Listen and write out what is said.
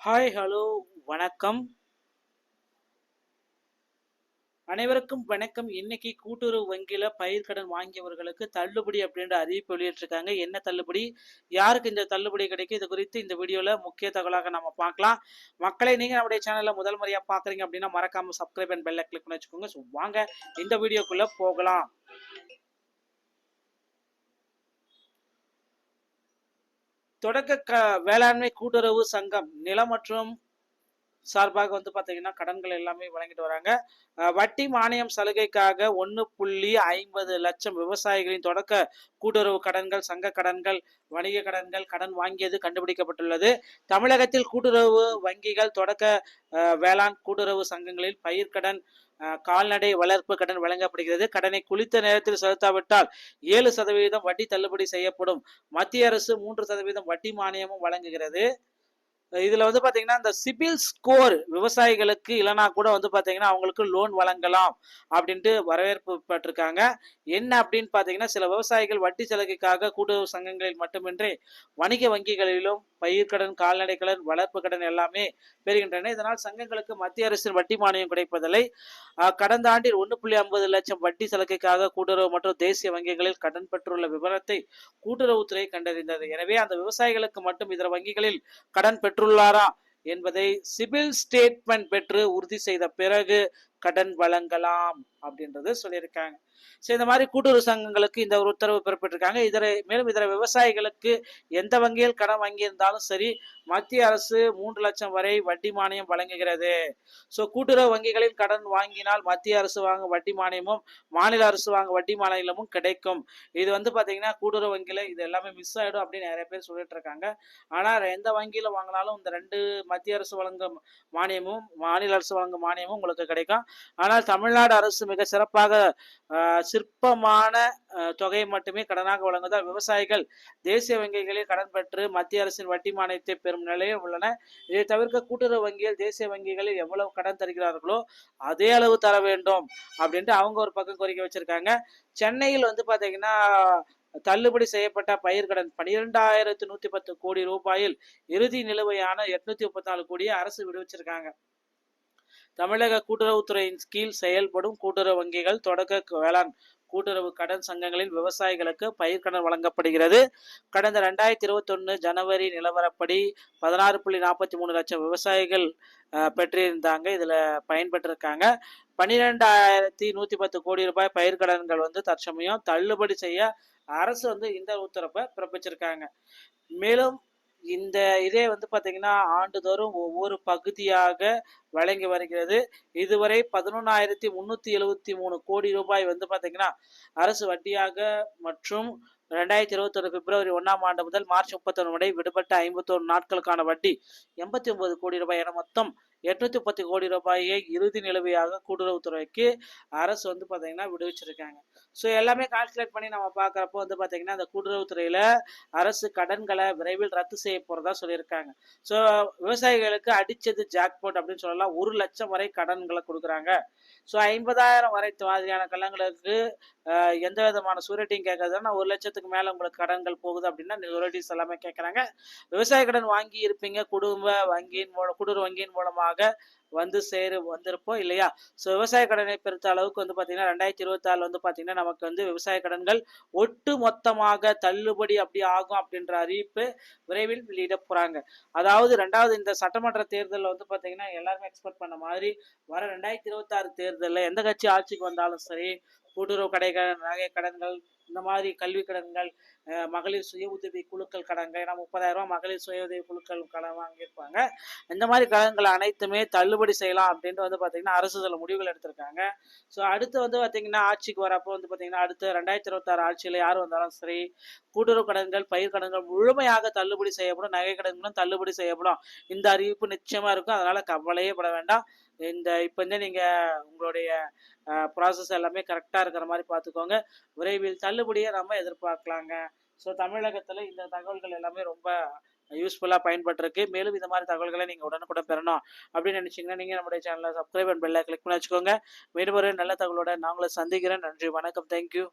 Hi hello வணக்கம். அனைவருக்கும் வணக்கம். இன்னைக்கு கூட்டுறவு வங்கியில பயிர்க்கடன் வாங்கியவர்களுக்கு தள்ளுபடி அப்படின்ற அறிவிப்பு வெளியிட்டிருக்காங்க. என்ன தள்ளுபடி, யாருக்கு இந்த தள்ளுபடி கிடைக்கும், இது குறித்து இந்த வீடியோல முக்கிய தகவலாக நம்ம பார்க்கலாம். மக்களை, நீங்க நம்முடைய சேனல்ல முதல் முறையா பாக்குறீங்க அப்படின்னா மறக்காம சப்ஸ்கிரைப் அண்ட் பெல்ல கிளிக் பண்ணி வச்சுக்கோங்க. ஸோ வாங்க இந்த வீடியோக்குள்ள போகலாம். தொடக்க வேளாண்மை கூட்டுறவு சங்கம் நிலம் மற்றும் சார்பாக பார்த்தீங்கன்னா கடன்கள் எல்லாமே வழங்கிட்டு வராங்க. வட்டி மானியம் சலுகைக்காக 1.50 லட்சம் விவசாயிகளின் தொடக்க கூட்டுறவு கடன்கள், சங்க கடன்கள், வணிக கடன்கள் கடன் வாங்கியது கண்டுபிடிக்கப்பட்டுள்ளது. தமிழகத்தில் கூட்டுறவு வங்கிகள், தொடக்க வேளாண் கூட்டுறவு சங்கங்களில் பயிர்க்கடன், கால்நடை வளர்ப்பு கடன் வழங்கப்படுகிறது. கடனை குறித்த நேரத்தில் செலுத்தாவிட்டால் 7% வட்டி தள்ளுபடி செய்யப்படும். மத்திய அரசு 3% வட்டி மானியமும் வழங்குகிறது. இதுல பாத்தீங்கன்னா இந்த சிபில் ஸ்கோர் விவசாயிகளுக்கு இல்லைனா கூட பாத்தீங்கன்னா அவங்களுக்கு லோன் வழங்கலாம் அப்படின்ட்டு வரவேற்பு பெற்றிருக்காங்க. என்ன அப்படின்னு பாத்தீங்கன்னா, சில விவசாயிகள் வட்டி சலுகைக்காக கூட்டுறவு சங்கங்களில் மட்டுமின்றி வணிக வங்கிகளிலும் பயிர்க்கடன், கால்நடை கடன், வளர்ப்பு கடன் எல்லாமே பெறுகின்றன. இதனால் சங்கங்களுக்கு மத்திய அரசின் வட்டி மானியம் கிடைப்பதில்லை. கடந்த ஆண்டில் 1.50 லட்சம் வட்டி சலுகைக்காக கூட்டுறவு மற்றும் தேசிய வங்கிகளில் கடன் பெற்றுள்ள விவரத்தை கூட்டுறவுத்துறை கண்டறிந்தது. எனவே அந்த விவசாயிகளுக்கு மட்டும் இதர வங்கிகளில் கடன் பெற்றுள்ளாரா என்பதை சிபில் ஸ்டேட்மெண்ட் பெற்று உறுதி செய்த பிறகு கடன் வழங்கலாம் அப்படின்றது சொல்லியிருக்காங்க. சரி, இந்த மாதிரி கூட்டுறவு சங்கங்களுக்கு இந்த ஒரு உத்தரவு பிறப்பிட்டிருக்காங்க. மேலும் இதர விவசாயிகளுக்கு எந்த வங்கியில் கடன் வாங்கியிருந்தாலும் சரி, மத்திய அரசு 3 லட்சம் வரை வட்டி மானியம் வழங்குகிறது. ஸோ கூட்டுறவு வங்கிகளில் கடன் வாங்கினால் மத்திய அரசு வாங்கும் வட்டி மானியமும் மாநில அரசு வாங்கும் வட்டி மானியமும் கிடைக்கும். இது பாத்தீங்கன்னா கூட்டுறவு வங்கியில இது எல்லாமே மிஸ் ஆயிடும் அப்படின்னு நிறைய பேர் சொல்லிட்டு இருக்காங்க. ஆனா எந்த வங்கியில வாங்கினாலும் இந்த 2 மத்திய அரசு வழங்கும் மானியமும் மாநில அரசு வழங்கும் மானியமும் உங்களுக்கு கிடைக்கும். ஆனால் தமிழ்நாடு அரசு மிக சிறப்பாக சிற்பமான தொகையை மட்டுமே கடனாக வழங்குவதால் விவசாயிகள் தேசிய வங்கிகளில் கடன் பெற்று மத்திய அரசின் வட்டி மானியத்தை பெறும் நிலையில் உள்ளன. இதை தவிர்க்க கூட்டுறவு வங்கியில் தேசிய வங்கிகளில் எவ்வளவு கடன் தருகிறார்களோ அதே அளவு தர வேண்டும் அப்படின்ட்டு அவங்க ஒரு பக்கம் கோரிக்கை வச்சிருக்காங்க. சென்னையில் பாத்தீங்கன்னா தள்ளுபடி செய்யப்பட்ட பயிர்கடன் 12,110 கோடி ரூபாயில் இறுதி நிலுவையான 834 கோடியை அரசு விடுவிச்சிருக்காங்க. தமிழக கூட்டுறவுத்துறையின் கீழ் செயல்படும் கூட்டுறவு வங்கிகள், தொடக்க வேளாண் கூட்டுறவு கடன் சங்கங்களில் விவசாயிகளுக்கு பயிர்க்கடன் வழங்கப்படுகிறது. கடந்த 2021 ஜனவரி நிலவரப்படி 16.43 லட்சம் விவசாயிகள் பெற்றிருந்தாங்க. இதுல பயன்பெற்றிருக்காங்க. 12,110 கோடி ரூபாய் பயிர்க்கடன்கள் தற்சமயம் தள்ளுபடி செய்ய அரசு இந்த உத்தரவை பிறப்பிச்சிருக்காங்க. மேலும் இந்த இதே பாத்தீங்கன்னா ஆண்டுதோறும் ஒவ்வொரு பகுதியாக வழங்கி வருகிறது. இதுவரை 11,373 கோடி ரூபாய் பாத்தீங்கன்னா அரசு வட்டியாக மற்றும் 2021 பிப்ரவரி 1 முதல் மார்ச் 31 வரை விடுபட்ட 51 நாட்களுக்கான வட்டி 89 கோடி ரூபாய் என மொத்தம் 810 கோடி ரூபாயை இறுதி நிலுவையாக கூட்டுறவுத்துறைக்கு அரசு பாத்தீங்கன்னா விடுவிச்சிருக்காங்க. ஸோ எல்லாமே கால்குலேட் பண்ணி நம்ம பார்க்குறப்போ பாத்தீங்கன்னா அந்த கூட்டுறவுத்துறையில அரசு கடன்களை விரைவில் ரத்து செய்ய போறதா சொல்லியிருக்காங்க. ஸோ விவசாயிகளுக்கு அடிச்சது ஜாக்பாட் அப்படின்னு சொல்லலாம். 1 லட்சம் வரை கடன்களை கொடுக்குறாங்க. ஸோ 50,000 வரை மாதிரியான கல்லங்களுக்கு எந்த விதமான சூரிட்டியும் கேட்கறதுனா 1 லட்சத்துக்கு மேல உங்களுக்கு கடன்கள் போகுது அப்படின்னா சூரிட்டிஸ் எல்லாமே கேட்கறாங்க. விவசாய கடன் வாங்கி இருப்பீங்க, கூட்டுறவு வங்கியின் மூலமாக வந்திருப்போம் இல்லையா? ஸோ விவசாய கடனை பெருத்த அளவுக்கு பாத்தீங்கன்னா 2026 பாத்தீங்கன்னா நமக்கு விவசாய கடன்கள் ஒட்டு மொத்தமாக தள்ளுபடி அப்படி ஆகும் அப்படின்ற அறிவிப்பு விரைவில் வெளியிட போறாங்க. அதாவது 2வது இந்த சட்டமன்ற தேர்தலில் பாத்தீங்கன்னா எல்லாருமே எக்ஸ்பெக்ட் பண்ண மாதிரி வர 2026 தேர்தலில் எந்த கட்சி ஆட்சிக்கு வந்தாலும் சரி, கூட்டுறவு கடைகள், நகை கடன்கள், இந்த மாதிரி கல்வி கடன்கள், மகளிர் சுய உதவி குழுக்கள் கடன்கள், ஏன்னா 30,000 ரூபாய் மகளிர் சுய உதவி குழுக்கள் கடன் வாங்கியிருப்பாங்க. இந்த மாதிரி கடன்கள் அனைத்துமே தள்ளுபடி செய்யலாம் அப்படின்ட்டு பாத்தீங்கன்னா அரசு சில முடிவுகள் எடுத்திருக்காங்க. ஸோ அடுத்து பாத்தீங்கன்னா ஆட்சிக்கு வரப்போ பாத்தீங்கன்னா அடுத்து 2026 ஆட்சியில யார் வந்தாலும் சரி, கூட்டுறவு கடன்கள், பயிர் கடன்கள் முழுமையாக தள்ளுபடி செய்யப்படும், நகை கடன்களும் தள்ளுபடி செய்யப்படும். இந்த அறிவிப்பு நிச்சயமா இருக்கும். அதனால கவலையே பட வேண்டாம். இப்போ நீங்க உங்களுடைய ப்ராசஸ் எல்லாமே கரெக்டா இருக்கிற மாதிரி பார்த்துக்கோங்க. விரைவில் தள்ளுபடியை நம்ம எதிர்பார்க்கலாங்க. ஸோ தமிழகத்துல இந்த தகவல்கள் எல்லாமே ரொம்ப யூஸ்ஃபுல்லா பயன்பட்டிருக்கு. மேலும் இந்த மாதிரி தகவல்களை நீங்க உடனுக்குடன் பெறணும் அப்படின்னு நினைச்சீங்கன்னா நீங்க நம்முடைய சேனலை சப்ஸ்கிரைப் அண்ட் பெல்லை கிளிக் பண்ணி வச்சுக்கோங்க. மீண்டும் ஒரு நல்ல தகவலோட நான் உங்களை சந்திக்கிறேன். நன்றி, வணக்கம், தேங்க்யூ.